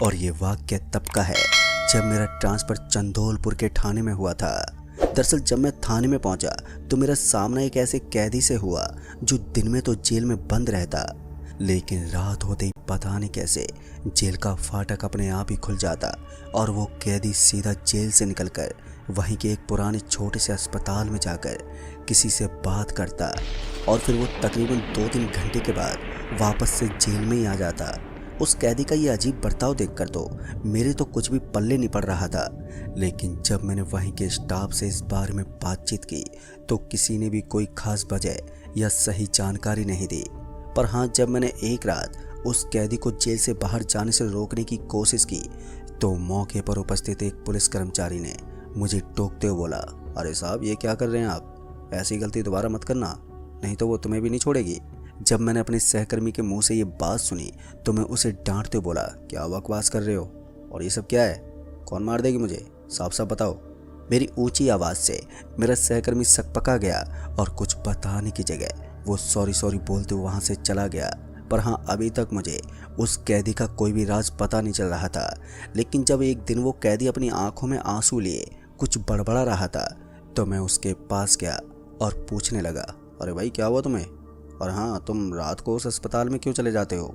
और ये वाक्य तब का है जब मेरा ट्रांसफ़र चंदौलपुर के थाने में हुआ था। दरअसल जब मैं थाने में पहुंचा तो मेरा सामना एक ऐसे कैदी से हुआ जो दिन में तो जेल में बंद रहता, लेकिन रात होते ही पता नहीं कैसे जेल का फाटक अपने आप ही खुल जाता और वो कैदी सीधा जेल से निकलकर वहीं के एक पुराने छोटे से अस्पताल में जाकर किसी से बात करता और फिर वो तकरीबन 2-3 घंटे के बाद वापस से जेल में ही आ जाता। उस कैदी का ये अजीब बर्ताव देखकर तो मेरे तो कुछ भी पल्ले नहीं पड़ रहा था, लेकिन जब मैंने वहीं के स्टाफ से इस बारे में बातचीत की तो किसी ने भी कोई खास वजह या सही जानकारी नहीं दी। पर हाँ, जब मैंने एक रात उस कैदी को जेल से बाहर जाने से रोकने की कोशिश की तो मौके पर उपस्थित एक पुलिस कर्मचारी ने मुझे टोकते हुए बोला, अरे साहब ये क्या कर रहे हैं आप, ऐसी गलती दोबारा मत करना, नहीं तो वो तुम्हें भी नहीं छोड़ेगी। जब मैंने अपने सहकर्मी के मुंह से ये बात सुनी तो मैं उसे डांटते बोला, क्या बकवास कर रहे हो और ये सब क्या है, कौन मार देगी मुझे, साफ साफ बताओ। मेरी ऊंची आवाज़ से मेरा सहकर्मी सकपका गया और कुछ बताने की जगह वो सॉरी बोलते हुए वहाँ से चला गया। पर हाँ, अभी तक मुझे उस कैदी का कोई भी राज पता नहीं चल रहा था, लेकिन जब एक दिन वो कैदी अपनी आंखों में आंसू लिए कुछ बड़बड़ा रहा था तो मैं उसके पास गया और पूछने लगा, अरे भाई क्या हुआ तुम्हें, और हाँ तुम रात को उस अस्पताल में क्यों चले जाते हो,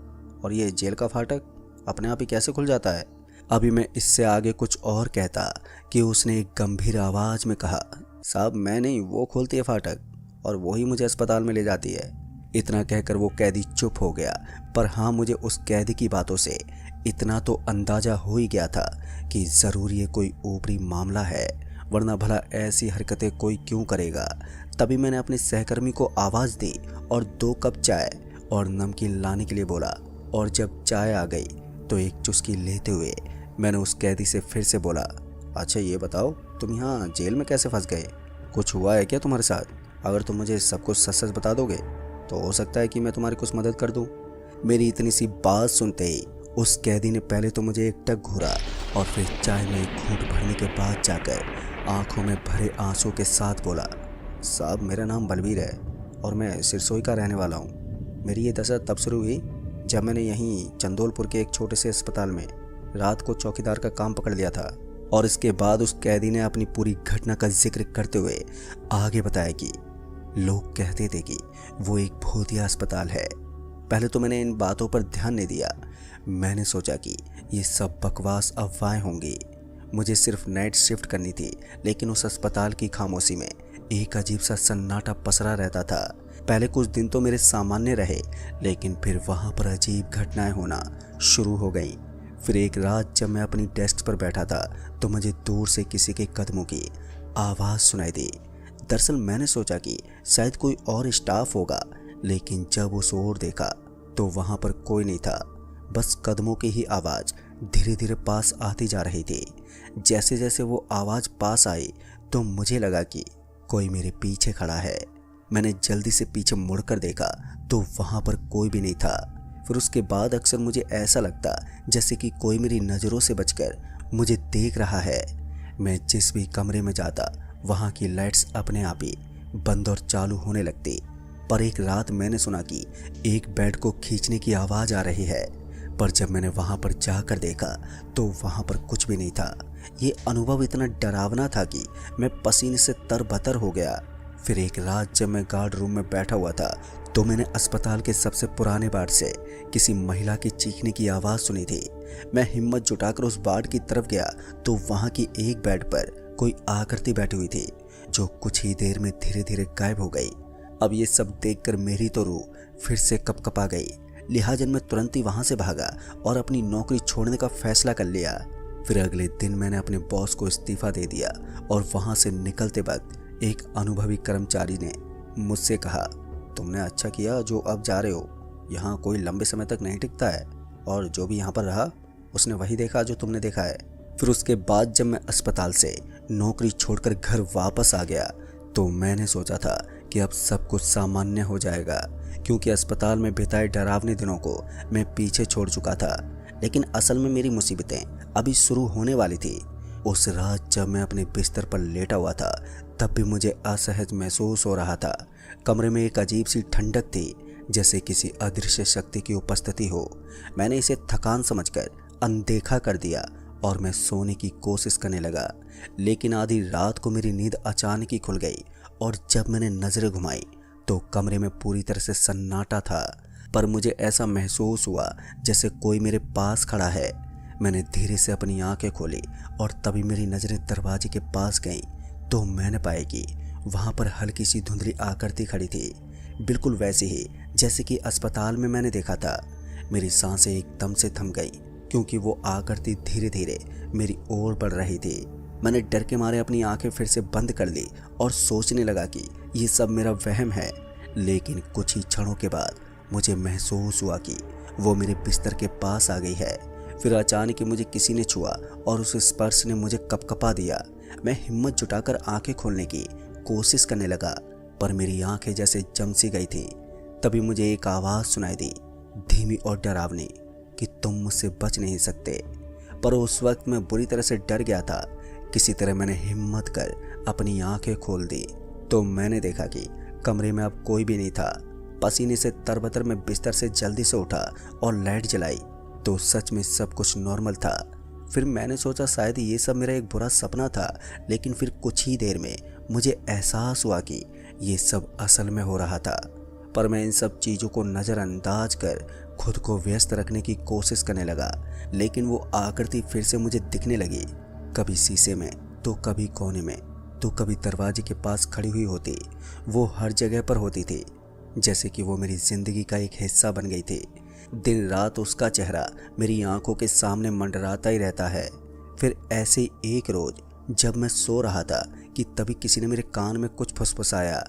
और ये जेल का फाटक अपने आप ही कैसे खुल जाता है। अभी मैं इससे आगे कुछ और कहता कि उसने एक गंभीर आवाज़ में कहा, साहब मैं नहीं, वो खोलती है फाटक और वो ही मुझे अस्पताल में ले जाती है। इतना कहकर वो कैदी चुप हो गया। पर हाँ, मुझे उस कैदी की बातों से इतना तो अंदाज़ा हो ही गया था कि ज़रूर ये कोई ऊपरी मामला है, वरना भला ऐसी हरकतें कोई क्यों करेगा। तभी मैंने अपने सहकर्मी को आवाज़ दी और 2 कप चाय और नमकीन लाने के लिए बोला, और जब चाय आ गई तो एक चुस्की लेते हुए मैंने उस कैदी से फिर से बोला, अच्छा ये बताओ तुम यहाँ जेल में कैसे फंस गए, कुछ हुआ है क्या तुम्हारे साथ, अगर तुम मुझे सब कुछ सच सच बता दोगे तो हो सकता है कि मैं तुम्हारी कुछ मदद कर दूँ। मेरी इतनी सी बात सुनते ही उस कैदी ने पहले तो मुझे एक टक घूरा और फिर चाय में एक घूंट भरने के बाद जाकर आंखों में भरे आंसू के साथ बोला, साहब मेरा नाम बलबीर है और मैं सिरसोई का रहने वाला हूँ। मेरी ये दशा तब शुरू हुई जब मैंने यहीं चंदौलपुर के एक छोटे से अस्पताल में रात को चौकीदार का काम पकड़ लिया था। और इसके बाद उस कैदी ने अपनी पूरी घटना का जिक्र करते हुए आगे बताया कि लोग कहते थे कि वो एक भूतिया अस्पताल है। पहले तो मैंने इन बातों पर ध्यान नहीं दिया, मैंने सोचा कि ये सब बकवास अफवाहें होंगी। मुझे सिर्फ नाइट शिफ्ट करनी थी, लेकिन उस अस्पताल की खामोशी में एक अजीब सा सन्नाटा पसरा रहता था। पहले कुछ दिन तो मेरे सामान्य रहे, लेकिन फिर वहाँ पर अजीब घटनाएं होना शुरू हो गई। फिर एक रात जब मैं अपनी डेस्क पर बैठा था तो मुझे दूर से किसी के कदमों की आवाज़ सुनाई दी। दरअसल मैंने सोचा कि शायद कोई और स्टाफ होगा, लेकिन जब उस ओर देखा तो वहाँ पर कोई नहीं था, बस कदमों की ही आवाज़ धीरे धीरे पास आती जा रही थी। जैसे जैसे वो आवाज़ पास आई तो मुझे लगा कि कोई मेरे पीछे खड़ा है। मैंने जल्दी से पीछे मुड़कर देखा तो वहाँ पर कोई भी नहीं था। फिर उसके बाद अक्सर मुझे ऐसा लगता जैसे कि कोई मेरी नज़रों से बचकर मुझे देख रहा है। मैं जिस भी कमरे में जाता वहाँ की लाइट्स अपने आप ही बंद और चालू होने लगती। पर एक रात मैंने सुना कि एक बेड को खींचने की आवाज़ आ रही है, पर जब मैंने वहाँ पर जाकर देखा तो वहाँ पर कुछ भी नहीं था। ये अनुभव इतना डरावना था कि मैं पसीने से तरबतर हो गया। फिर एक रात जब मैं गार्ड रूम में बैठा हुआ था तो मैंने अस्पताल के सबसे पुराने वार्ड से किसी महिला की चीखने की आवाज़ सुनी थी। मैं हिम्मत जुटाकर उस वार्ड की तरफ गया तो वहाँ की एक बेड पर कोई आकृति बैठी हुई थी जो कुछ ही देर में धीरे धीरे गायब हो गई। अब ये सब देखकर मेरी तो रूह फिर से कपकपा गई। लिहाजा मैं तुरंत ही वहाँ से भागा और अपनी नौकरी छोड़ने का फैसला कर लिया। फिर अगले दिन मैंने अपने बॉस को इस्तीफ़ा दे दिया और वहाँ से निकलते वक्त एक अनुभवी कर्मचारी ने मुझसे कहा, तुमने अच्छा किया जो अब जा रहे हो, यहाँ कोई लंबे समय तक नहीं टिकता है, और जो भी यहाँ पर रहा उसने वही देखा जो तुमने देखा है। फिर उसके बाद जब मैं अस्पताल से नौकरी छोड़कर घर वापस आ गया तो मैंने सोचा था कि अब सब कुछ सामान्य हो जाएगा, क्योंकि अस्पताल में बिताए डरावने दिनों को मैं पीछे छोड़ चुका था। लेकिन असल में मेरी मुसीबतें अभी शुरू होने वाली थी। उस रात जब मैं अपने बिस्तर पर लेटा हुआ था तब भी मुझे असहज महसूस हो रहा था। कमरे में एक अजीब सी ठंडक थी, जैसे किसी अदृश्य शक्ति की उपस्थिति हो। मैंने इसे थकान समझकर अनदेखा कर दिया और मैं सोने की कोशिश करने लगा। लेकिन आधी रात को मेरी नींद अचानक ही खुल गई और जब मैंने नजरें घुमाई तो कमरे में पूरी तरह से सन्नाटा था, पर मुझे ऐसा महसूस हुआ जैसे कोई मेरे पास खड़ा है। मैंने धीरे से अपनी आंखें खोली और तभी मेरी नज़रें दरवाजे के पास गईं तो मैंने पाया कि वहाँ पर हल्की सी धुंधली आकृति खड़ी थी, बिल्कुल वैसी ही जैसे कि अस्पताल में मैंने देखा था। मेरी सांसें एकदम से थम गईं क्योंकि वो आकृति धीरे धीरे मेरी ओर बढ़ रही थी। मैंने डर के मारे अपनी आंखें फिर से बंद कर ली और सोचने लगा कि ये सब मेरा वहम है। लेकिन कुछ ही क्षणों के बाद मुझे महसूस हुआ कि वो मेरे बिस्तर के पास आ गई है। फिर अचानक ही मुझे किसी ने छुआ और उस स्पर्श ने मुझे कपकपा दिया। मैं हिम्मत जुटाकर आंखें खोलने की कोशिश करने लगा, पर मेरी आंखें जैसे जम सी गई थीं। तभी मुझे एक आवाज़ सुनाई दी, धीमी और डरावनी, कि तुम मुझसे बच नहीं सकते। पर उस वक्त मैं बुरी तरह से डर गया था। किसी तरह मैंने हिम्मत कर अपनी आंखें खोल दी तो मैंने देखा कि कमरे में अब कोई भी नहीं था। पसीने से तरबतर मैं बिस्तर से जल्दी से उठा और लाइट जलाई तो सच में सब कुछ नॉर्मल था। फिर मैंने सोचा शायद ये सब मेरा एक बुरा सपना था, लेकिन फिर कुछ ही देर में मुझे एहसास हुआ कि ये सब असल में हो रहा था। पर मैं इन सब चीज़ों को नज़रअंदाज कर खुद को व्यस्त रखने की कोशिश करने लगा। लेकिन वो आकृति फिर से मुझे दिखने लगी, कभी शीशे में तो कभी कोने में तो कभी दरवाजे के पास खड़ी हुई होती। वो हर जगह पर होती थी, जैसे कि वो मेरी ज़िंदगी का एक हिस्सा बन गई थी। दिन रात उसका चेहरा मेरी आंखों के सामने मंडराता ही रहता है। फिर ऐसे ही एक रोज़ जब मैं सो रहा था कि तभी किसी ने मेरे कान में कुछ फुसफुसाया।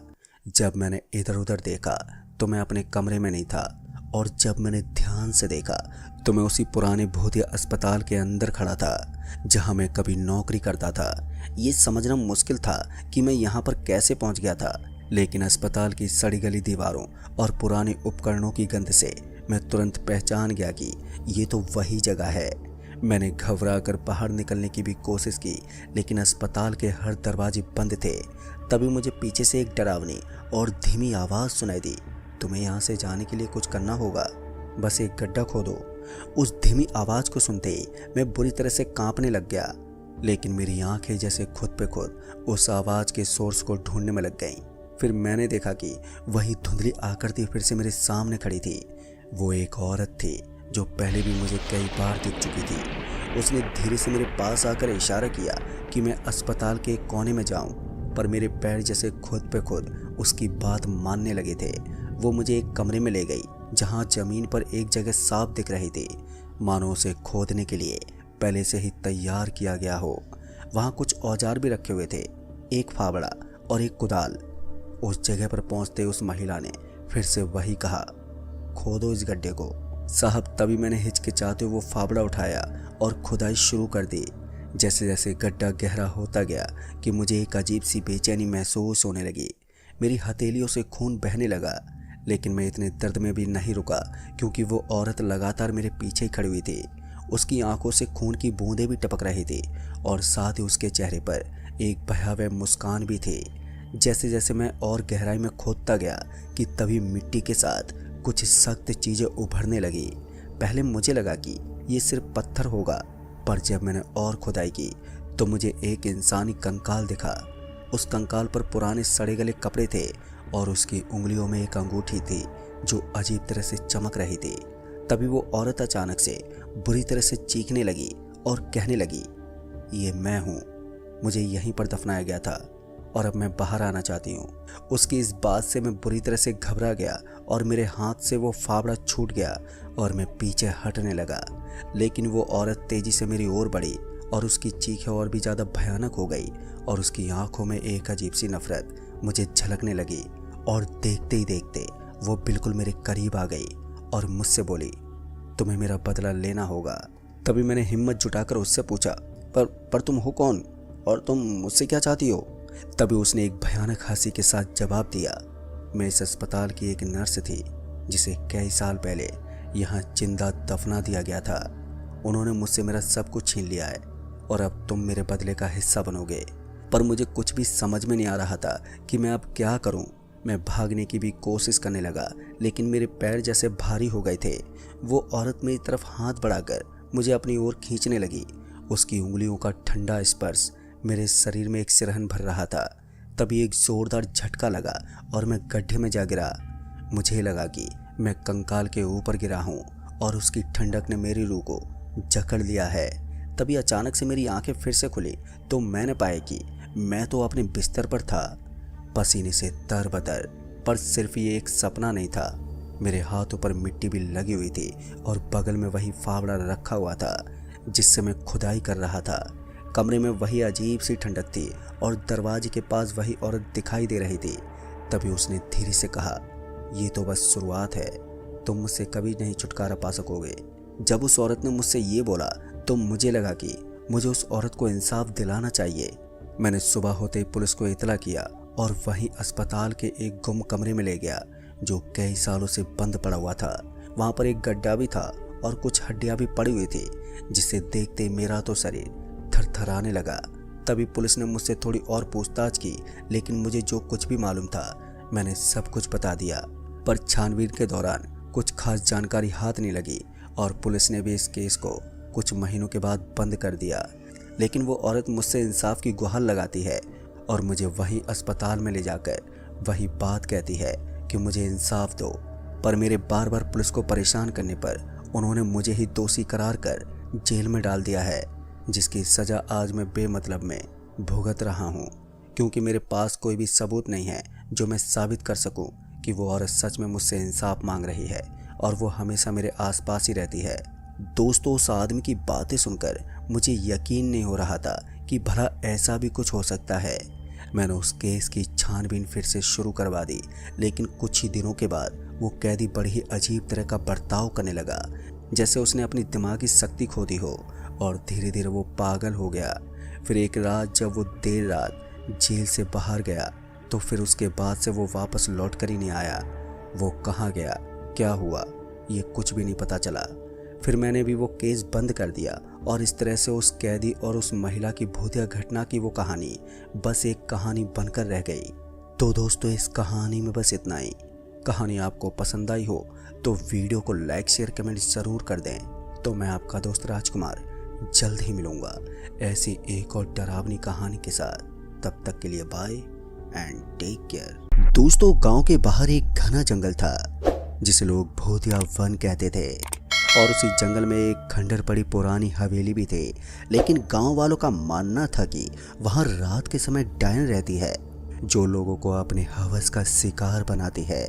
जब मैंने इधर उधर देखा तो मैं अपने कमरे में नहीं था, और जब मैंने ध्यान से देखा तो मैं उसी पुराने भूतिया अस्पताल के अंदर खड़ा था जहां मैं कभी नौकरी करता था। ये समझना मुश्किल था कि मैं यहाँ पर कैसे पहुँच गया था, लेकिन अस्पताल की सड़ी गली दीवारों और पुराने उपकरणों की गंध से मैं तुरंत पहचान गया कि ये तो वही जगह है। मैंने घबरा कर बाहर निकलने की भी कोशिश की, लेकिन अस्पताल के हर दरवाजे बंद थे। तभी मुझे पीछे से एक डरावनी और धीमी आवाज़ सुनाई दी, तुम्हें यहाँ से जाने के लिए कुछ करना होगा, बस एक गड्ढा खोदो। उस धीमी आवाज़ को सुनते ही मैं बुरी तरह से कांपने लग गया, लेकिन मेरी आंखें जैसे खुद पे खुद उस आवाज़ के सोर्स को ढूंढने में लग गईं। फिर मैंने देखा कि वही धुंधली आकृति फिर से मेरे सामने खड़ी थी। वो एक औरत थी जो पहले भी मुझे कई बार दिख चुकी थी। उसने धीरे से मेरे पास आकर इशारा किया कि मैं अस्पताल के कोने में जाऊं, पर मेरे पैर जैसे खुद पे खुद उसकी बात मानने लगे थे। वो मुझे एक कमरे में ले गई जहां ज़मीन पर एक जगह साफ दिख रही थी, मानो उसे खोदने के लिए पहले से ही तैयार किया गया हो। वहाँ कुछ औजार भी रखे हुए थे, एक फावड़ा और एक कुदाल। उस जगह पर पहुँचते उस महिला ने फिर से वही कहा, खोदो इस गड्ढे को। साहब, तभी मैंने हिचकिचाते वो फावड़ा उठाया और खुदाई शुरू कर दी। जैसे जैसे गड्ढा गहरा होता गया कि मुझे एक अजीब सी बेचैनी महसूस होने लगी। मेरी हथेलियों से खून बहने लगा, लेकिन मैं इतने दर्द में भी नहीं रुका क्योंकि वो औरत लगातार मेरे पीछे खड़ी हुई थी। उसकी आंखों से खून की बूंदें भी टपक रही थी और साथ ही उसके चेहरे पर एक भयावह मुस्कान भी थी। जैसे जैसे मैं और गहराई में खोदता गया कि तभी मिट्टी के साथ कुछ सख्त चीज़ें उभरने लगी। पहले मुझे लगा कि ये सिर्फ पत्थर होगा, पर जब मैंने और खुदाई की तो मुझे एक इंसानी कंकाल दिखा। उस कंकाल पर पुराने सड़े गले कपड़े थे और उसकी उंगलियों में एक अंगूठी थी जो अजीब तरह से चमक रही थी। तभी वो औरत अचानक से बुरी तरह से चीखने लगी और कहने लगी, ये मैं हूँ, मुझे यहीं पर दफनाया गया था और अब मैं बाहर आना चाहती हूँ। उसकी इस बात से मैं बुरी तरह से घबरा गया और मेरे हाथ से वो फावड़ा छूट गया और मैं पीछे हटने लगा। लेकिन वो औरत तेजी से मेरी ओर बढ़ी और उसकी चीखें और भी ज़्यादा भयानक हो गई और उसकी आंखों में एक अजीब सी नफरत मुझे झलकने लगी। और देखते ही देखते वो बिल्कुल मेरे करीब आ गई और मुझसे बोली, तुम्हें मेरा बदला लेना होगा। तभी मैंने हिम्मत जुटाकर उससे पूछा, पर तुम हो कौन और तुम मुझसे क्या चाहती हो? तभी उसने एक भयानक हंसी के साथ जवाब दिया, मैं इस अस्पताल की एक नर्स थी जिसे कई साल पहले यहाँ जिंदा दफना दिया गया था। उन्होंने मुझसे मेरा सब कुछ छीन लिया है और अब तुम मेरे बदले का हिस्सा बनोगे। पर मुझे कुछ भी समझ में नहीं आ रहा था कि मैं अब क्या करूं। मैं भागने की भी कोशिश करने लगा, लेकिन मेरे पैर जैसे भारी हो गए थे। वो औरत मेरी तरफ हाथ बढ़ाकर मुझे अपनी ओर खींचने लगी। उसकी उंगलियों का ठंडा स्पर्श मेरे शरीर में एक सिरहन भर रहा था। तभी एक जोरदार झटका लगा और मैं गड्ढे में जा गिरा। मुझे लगा कि मैं कंकाल के ऊपर गिरा हूँ और उसकी ठंडक ने मेरी रूह को जकड़ लिया है। तभी अचानक से मेरी आंखें फिर से खुली तो मैंने पाया कि मैं तो अपने बिस्तर पर था, पसीने से तरबतर। पर सिर्फ ये एक सपना नहीं था। मेरे हाथों पर मिट्टी भी लगी हुई थी और बगल में वही फावड़ा रखा हुआ था जिससे मैं खुदाई कर रहा था। कमरे में वही अजीब सी ठंडक थी और दरवाजे के पास वही औरत दिखाई दे रही थी। तभी उसने धीरे से कहा, ये तो बस शुरुआत है, तुम मुझसे कभी नहीं छुटकारा पा सकोगे। जब उस औरत ने मुझसे ये बोला तो मुझे लगा कि मुझे उस औरत को इंसाफ दिलाना चाहिए। मैंने सुबह होते ही पुलिस को इतला किया और वहीं अस्पताल के एक गुम कमरे में ले गया जो कई सालों से बंद पड़ा हुआ था। वहाँ पर एक गड्ढा भी था और कुछ हड्डियाँ भी पड़ी हुई थी जिसे देखते ही मेरा तो शरीर थरथराने लगा। तभी पुलिस ने मुझसे थोड़ी और पूछताछ की, लेकिन मुझे जो कुछ भी मालूम था मैंने सब कुछ बता दिया। पर छानबीन के दौरान कुछ खास जानकारी हाथ नहीं लगी और पुलिस ने भी इस केस को कुछ महीनों के बाद बंद कर दिया। लेकिन वो औरत मुझसे इंसाफ की गुहार लगाती है और मुझे वही अस्पताल में ले जाकर वही बात कहती है कि मुझे इंसाफ दो। पर मेरे बार बार पुलिस को परेशान करने पर उन्होंने मुझे ही दोषी करार कर जेल में डाल दिया है, जिसकी सज़ा आज मैं बेमतलब में भुगत रहा हूँ, क्योंकि मेरे पास कोई भी सबूत नहीं है जो मैं साबित कर सकूँ कि वो औरत सच में मुझसे इंसाफ मांग रही है और वो हमेशा मेरे आसपास ही रहती है। दोस्तों, उस आदमी की बातें सुनकर मुझे यकीन नहीं हो रहा था कि भला ऐसा भी कुछ हो सकता है। मैंने उस केस की छानबीन फिर से शुरू करवा दी, लेकिन कुछ ही दिनों के बाद वो कैदी बड़ी ही अजीब तरह का बर्ताव करने लगा, जैसे उसने अपनी दिमागी शक्ति खो दी हो और धीरे धीरे वो पागल हो गया। फिर एक रात जब वो देर रात जेल से बाहर गया तो फिर उसके बाद से वो वापस लौट कर ही नहीं आया। वो कहाँ गया, क्या हुआ, ये कुछ भी नहीं पता चला। फिर मैंने भी वो केस बंद कर दिया और इस तरह से उस कैदी और उस महिला की भूतिया घटना की वो कहानी बस एक कहानी बनकर रह गई। तो दोस्तों, इस कहानी में बस इतना ही। कहानी आपको पसंद आई हो तो वीडियो को लाइक शेयर कमेंट ज़रूर कर दें। तो मैं आपका दोस्त राजकुमार जल्द ही मिलूँगा ऐसी एक और डरावनी कहानी के साथ। तब तक के लिए बाय एंड टेक केयर। दोस्तों, गांव के बाहर एक घना जंगल था जिसे लोग भूतिया वन कहते थे और उसी जंगल में एक खंडर पड़ी पुरानी हवेली भी थी। लेकिन गांव वालों का मानना था कि वहां रात के समय डायन रहती है जो लोगों को अपने हवस का शिकार बनाती है।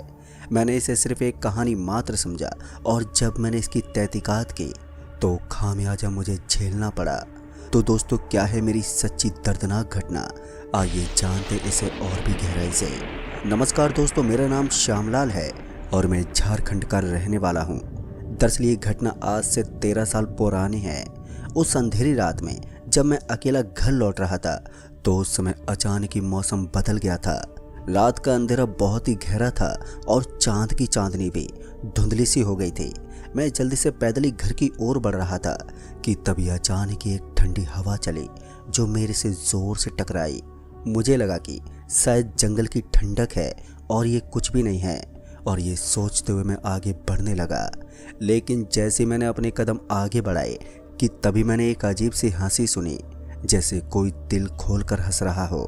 मैंने इसे सिर्फ एक कहानी मात्र समझा और जब मैंने इसकी तहकीकात की तो खामियाजा मुझे झेलना पड़ा। तो दोस्तों, क्या है मेरी सच्ची दर्दनाक घटना, आइए जानते इसे और भी गहराई से। नमस्कार दोस्तों, मेरा नाम श्यामलाल है और मैं झारखंड का रहने वाला हूँ। दरअसल ये घटना आज से 13 साल पुरानी है। उस अंधेरी रात में जब मैं अकेला घर लौट रहा था तो उस समय अचानक ही मौसम बदल गया था। रात का अंधेरा बहुत ही गहरा था और चांद की चांदनी भी धुंधली सी हो गई थी। मैं जल्दी से पैदल ही घर की ओर बढ़ रहा था कि तभी अचानक ही एक ठंडी हवा चली जो मेरे से जोर से टकराई। मुझे लगा कि शायद जंगल की ठंडक है और ये कुछ भी नहीं है, और ये सोचते हुए मैं आगे बढ़ने लगा। लेकिन जैसे मैंने अपने कदम आगे बढ़ाए कि तभी मैंने एक अजीब सी हंसी सुनी, जैसे कोई दिल खोलकर हंस रहा हो।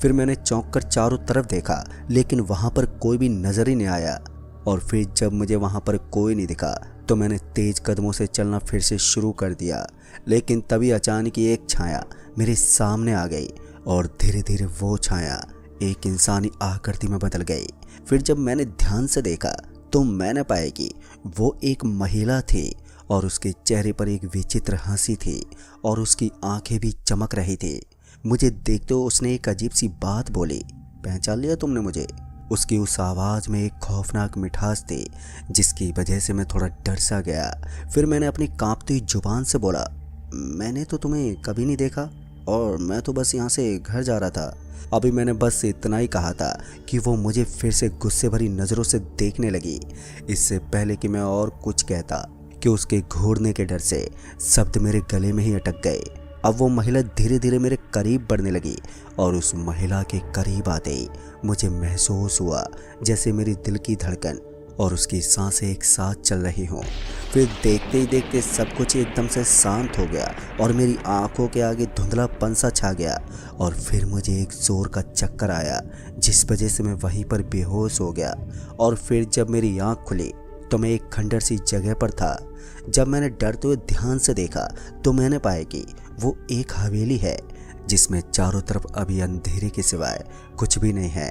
फिर मैंने चौंक कर चारों तरफ देखा, लेकिन वहाँ पर कोई भी नजर ही नहीं आया। और फिर जब मुझे वहाँ पर कोई नहीं दिखा तो मैंने तेज कदमों से चलना फिर से शुरू कर दिया। लेकिन तभी अचानक ही एक छाया मेरे सामने आ गई और धीरे धीरे वो छाया एक इंसानी आकृति में बदल गई। फिर जब मैंने ध्यान से देखा तो मैंने पाया कि वो एक महिला थी और उसके चेहरे पर एक विचित्र हंसी थी और उसकी आंखें भी चमक रही थी। मुझे देखते हुए उसने एक अजीब सी बात बोली, पहचान लिया तुमने मुझे? उसकी उस आवाज़ में एक खौफनाक मिठास थी जिसकी वजह से मैं थोड़ा डर सा गया। फिर मैंने अपनी कांपती हुई जुबान से बोला, मैंने तो तुम्हें कभी नहीं देखा और मैं तो बस यहाँ से घर जा रहा था। अभी मैंने बस इतना ही कहा था कि वो मुझे फिर से गुस्से भरी नज़रों से देखने लगी। इससे पहले कि मैं और कुछ कहता कि उसके घूरने के डर से शब्द मेरे गले में ही अटक गए। अब वो महिला धीरे धीरे मेरे करीब बढ़ने लगी और उस महिला के करीब आते ही मुझे महसूस हुआ जैसे मेरी दिल की धड़कन और उसकी सांसें एक साथ चल रही हों। फिर देखते ही देखते सब कुछ एकदम से शांत हो गया और मेरी आंखों के आगे धुंधलापन सा छा गया और फिर मुझे एक जोर का चक्कर आया, जिस वजह से मैं वहीं पर बेहोश हो गया। और फिर जब मेरी आंख खुली तो मैं एक खंडर सी जगह पर था। जब मैंने डरते हुए ध्यान से देखा तो मैंने पाया कि वो एक हवेली है जिसमें चारों तरफ अभी अंधेरे के सिवाय कुछ भी नहीं है।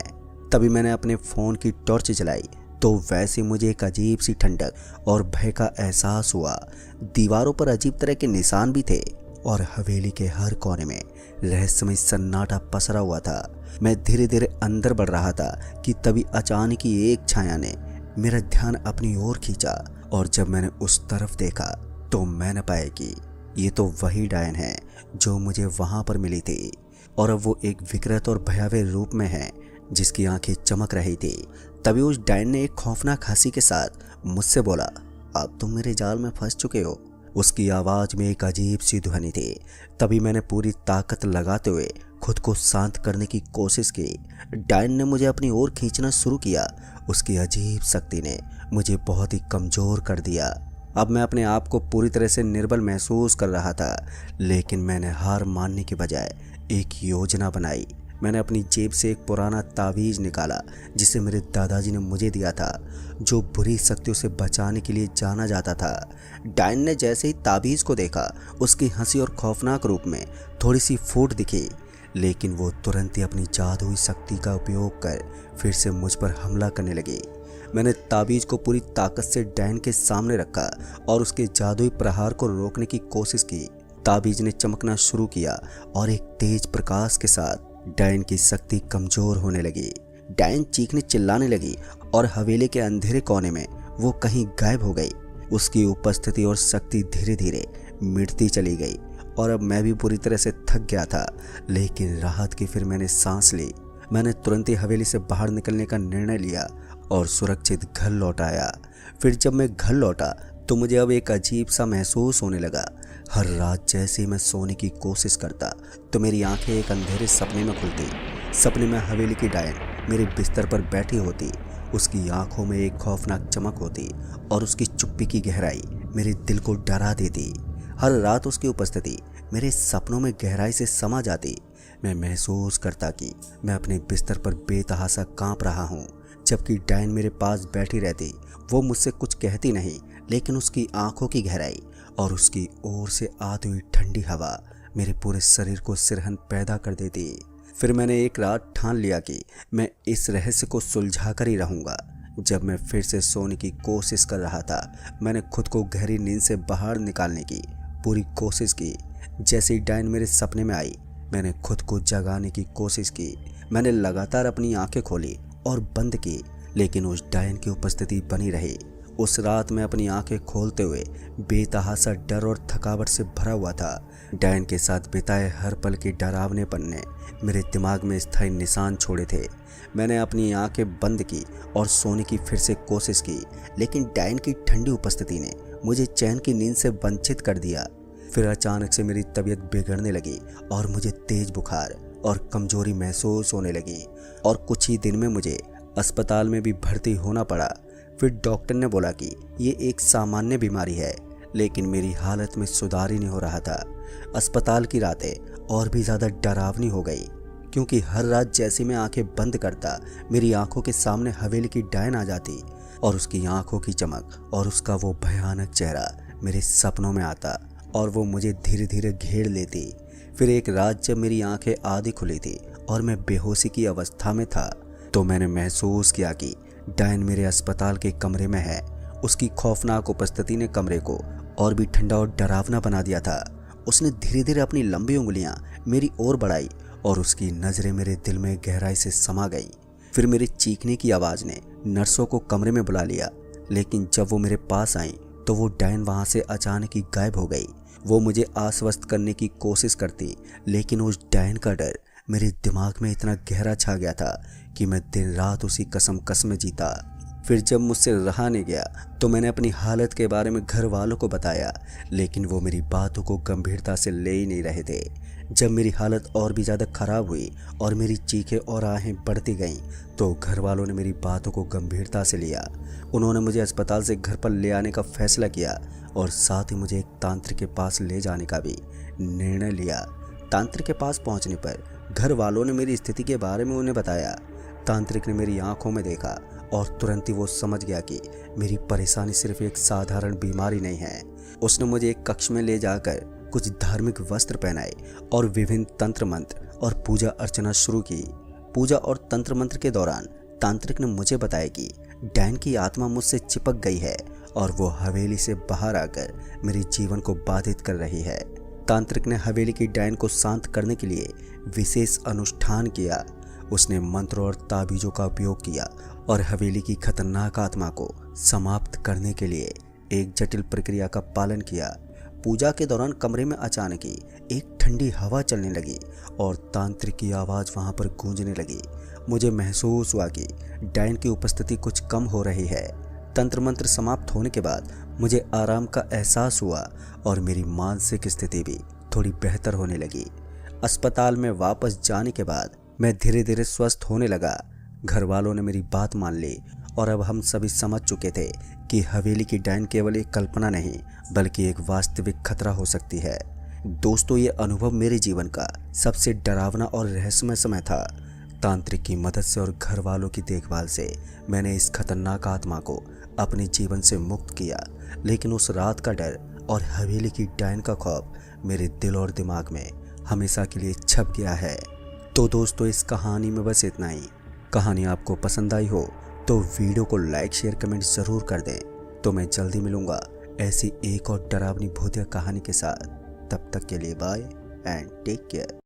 तभी मैंने अपने फ़ोन की टॉर्च जलाई तो वैसे मुझे एक अजीब सी ठंडक और भय का एहसास हुआ। दीवारों पर अजीब तरह के निशान भी थे और हवेली के हर कोने में रहस्यमय सन्नाटा पसरा हुआ था। मैं धीरे धीरे अंदर बढ़ रहा था कि तभी अचानक ही एक छाया ने मेरा ध्यान अपनी ओर खींचा और जब मैंने उस तरफ देखा तो मैंने पाया कि ये तो वही डायन है जो मुझे वहां पर मिली थी और अब वो एक विकृत और भयावह रूप में है जिसकी आंखें चमक रही थी। तभी उस डायन ने एक खौफनाक हंसी के साथ मुझसे बोला, अब तुम मेरे जाल में फंस चुके हो। उसकी आवाज़ में एक अजीब सी ध्वनि थी। तभी मैंने पूरी ताकत लगाते हुए खुद को शांत करने की कोशिश की। डायन ने मुझे अपनी ओर खींचना शुरू किया। उसकी अजीब शक्ति ने मुझे बहुत ही कमज़ोर कर दिया। अब मैं अपने आप को पूरी तरह से निर्बल महसूस कर रहा था, लेकिन मैंने हार मानने के बजाय एक योजना बनाई। मैंने अपनी जेब से एक पुराना तावीज़ निकाला जिसे मेरे दादाजी ने मुझे दिया था, जो बुरी शक्तियों से बचाने के लिए जाना जाता था। डायन ने जैसे ही तावीज़ को देखा उसकी हंसी और खौफनाक रूप में थोड़ी सी फूट दिखी, लेकिन वो तुरंत ही अपनी जादुई शक्ति का उपयोग कर फिर से मुझ पर हमला करने लगी। मैंने तावीज़ को पूरी ताकत से डायन के सामने रखा और उसके जादुई प्रहार को रोकने की कोशिश की। तावीज़ ने चमकना शुरू किया और एक तेज प्रकाश के साथ डायन की शक्ति कमज़ोर होने लगी। डायन चीखने चिल्लाने लगी और हवेली के अंधेरे कोने में वो कहीं गायब हो गई। उसकी उपस्थिति और शक्ति धीरे धीरे मिटती चली गई और अब मैं भी पूरी तरह से थक गया था, लेकिन राहत की फिर मैंने सांस ली। मैंने तुरंत ही हवेली से बाहर निकलने का निर्णय लिया और सुरक्षित घर लौट आया। फिर जब मैं घर लौटा तो मुझे अब एक अजीब सा महसूस होने लगा। हर रात जैसे ही मैं सोने की कोशिश करता तो मेरी आंखें एक अंधेरे सपने में खुलती। सपने में हवेली की डायन मेरे बिस्तर पर बैठी होती। उसकी आंखों में एक खौफनाक चमक होती और उसकी चुप्पी की गहराई मेरे दिल को डरा देती। हर रात उसकी उपस्थिति मेरे सपनों में गहराई से समा जाती। मैं महसूस करता कि मैं अपने बिस्तर पर बेतहासा कांप रहा हूँ, जबकि डायन मेरे पास बैठी रहती। वो मुझसे कुछ कहती नहीं, लेकिन उसकी आंखों की गहराई और उसकी ओर से आती हुई ठंडी हवा मेरे पूरे शरीर को सिरहन पैदा कर देती। फिर मैंने एक रात ठान लिया कि मैं इस रहस्य को सुलझा कर ही रहूँगा। जब मैं फिर से सोने की कोशिश कर रहा था, मैंने खुद को गहरी नींद से बाहर निकालने की पूरी कोशिश की। जैसे ही डायन मेरे सपने में आई, मैंने खुद को जगाने की कोशिश की। मैंने लगातार अपनी आंखें खोली और बंद की, लेकिन उस डायन की उपस्थिति बनी रही। उस रात मैं अपनी आंखें खोलते हुए बेतहासा डर और थकावट से भरा हुआ था। डायन के साथ बिताए हर पल के डरावनेपन ने मेरे दिमाग में स्थायी निशान छोड़े थे। मैंने अपनी आंखें बंद की और सोने की फिर से कोशिश की, लेकिन डायन की ठंडी उपस्थिति ने मुझे चैन की नींद से वंचित कर दिया। फिर अचानक से मेरी तबीयत बिगड़ने लगी और मुझे तेज बुखार और कमजोरी महसूस होने लगी और कुछ ही दिन में मुझे अस्पताल में भी भर्ती होना पड़ा। फिर डॉक्टर ने बोला कि ये एक सामान्य बीमारी है, लेकिन मेरी हालत में सुधार ही नहीं हो रहा था। अस्पताल की रातें और भी ज़्यादा डरावनी हो गई, क्योंकि हर रात जैसे मैं आंखें बंद करता, मेरी आंखों के सामने हवेली की डायन आ जाती और उसकी आंखों की चमक और उसका वो भयानक चेहरा मेरे सपनों में आता और वो मुझे धीरे धीरे घेर लेती। फिर एक रात जब मेरी आंखें आधी खुली थी और मैं बेहोशी की अवस्था में था, तो मैंने महसूस किया कि डायन मेरे अस्पताल के कमरे में है। उसकी खौफनाक उपस्थिति ने कमरे को और भी ठंडा और डरावना बना दिया था। उसने धीरे धीरे अपनी लंबी उंगलियां मेरी ओर बढ़ाई और उसकी नज़रें मेरे दिल में गहराई से समा गईं। फिर मेरे चीखने की आवाज़ ने नर्सों को कमरे में बुला लिया, लेकिन जब वो मेरे पास आई तो वो डायन वहाँ से अचानक ही गायब हो गई। वो मुझे आश्वस्त करने की कोशिश करती, लेकिन उस डायन का डर मेरे दिमाग में इतना गहरा छा गया था कि मैं दिन रात उसी कसम में जीता। फिर जब मुझसे रहा नहीं गया तो मैंने अपनी हालत के बारे में घर वालों को बताया, लेकिन वो मेरी बातों को गंभीरता से ले ही नहीं रहे थे। जब मेरी हालत और भी ज़्यादा ख़राब हुई और मेरी चीखें और आहें बढ़ती गईं तो घर वालों ने मेरी बातों को गंभीरता से लिया। उन्होंने मुझे अस्पताल से घर पर ले आने का फैसला किया और साथ ही मुझे एक तांत्रिक के पास ले जाने का भी निर्णय लिया। तांत्रिक के पास पहुंचने पर घर वालों ने मेरी स्थिति के बारे में उन्हें बताया। तांत्रिक ने मेरी आंखों में देखा और तुरंत ही वो समझ गया कि मेरी परेशानी सिर्फ एक साधारण बीमारी नहीं है। उसने मुझे एक कक्ष में ले जाकर कुछ धार्मिक वस्त्र पहनाए और विभिन्न तंत्र मंत्र और पूजा अर्चना शुरू की। पूजा और तंत्र मंत्र के दौरान तांत्रिक ने मुझे बताया कि डैन की आत्मा मुझसे चिपक गई है और वो हवेली से बाहर आकर मेरे जीवन को बाधित कर रही है। तांत्रिक ने हवेली की डैन को शांत करने के लिए विशेष अनुष्ठान किया। उसने मंत्रों और ताबीजों का उपयोग किया और हवेली की खतरनाक आत्मा को समाप्त करने के लिए एक जटिल प्रक्रिया का पालन किया। पूजा के दौरान कमरे में अचानक ही एक ठंडी हवा चलने लगी और तांत्रिक की आवाज़ वहां पर गूंजने लगी। मुझे महसूस हुआ कि डैन की उपस्थिति कुछ कम हो रही है। तंत्र मंत्र समाप्त होने के बाद मुझे आराम का एहसास हुआ और मेरी मानसिक स्थिति भी थोड़ी बेहतर होने लगी। अस्पताल में वापस जाने के बाद मैं धीरे धीरे स्वस्थ होने लगा। घर वालों ने मेरी बात मान ली और अब हम सभी समझ चुके थे कि हवेली की डैन केवल एक कल्पना नहीं बल्कि एक वास्तविक खतरा हो सकती है। दोस्तों, ये अनुभव मेरे जीवन का सबसे डरावना और रहस्यमय समय था। तांत्रिक की मदद से और घर वालों की देखभाल से मैंने इस खतरनाक आत्मा को अपने जीवन से मुक्त किया, लेकिन उस रात का डर और हवेली की डैन का खौफ मेरे दिल और दिमाग में हमेशा के लिए छप गया है। तो दोस्तों, इस कहानी में बस इतना ही। कहानी आपको पसंद आई हो तो वीडियो को लाइक शेयर कमेंट ज़रूर कर दें। तो मैं जल्दी मिलूंगा ऐसी एक और डरावनी भूतिया कहानी के साथ। तब तक के लिए बाय एंड टेक केयर।